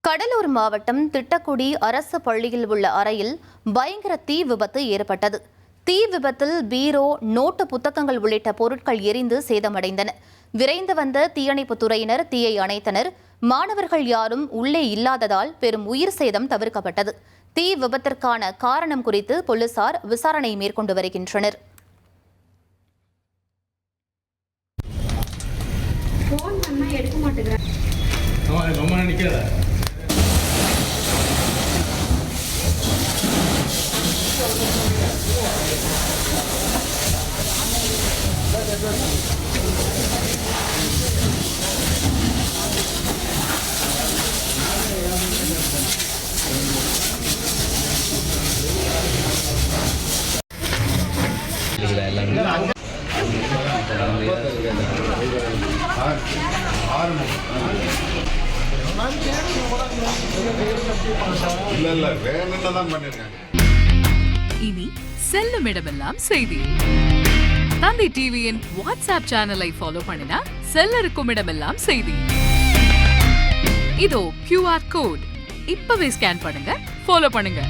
கடலூர் மாவட்டம் திட்டக்குடி அரசு பள்ளியில் உள்ள அறையில் பயங்கர தீ விபத்து ஏற்பட்டது. தீ விபத்தில் பீரோ, நோட்டு புத்தகங்கள் உள்ளிட்ட பொருட்கள் எரிந்து சேதமடைந்தன. விரைந்து வந்த தீயணைப்புத் துறையினர் தீயை அணைத்தனர். மாணவர்கள் யாரும் உள்ளே இல்லாததால் பெரும் உயிர் சேதம் தவிர்க்கப்பட்டது. தீ விபத்திற்கான காரணம் குறித்து போலீசார் விசாரணை மேற்கொண்டு வருகின்றனர். இனி செல்லும் இடமெல்லாம் செய்தி. தந்தி டிவியின் வாட்ஸ்அப் சேனலை ஃபாலோ பண்ணினா செல்ல இருக்கும் இடமெல்லாம் செய்தி. இதோ QR கோட் இப்பவே ஸ்கேன் பண்ணுங்க, ஃபாலோ பண்ணுங்க.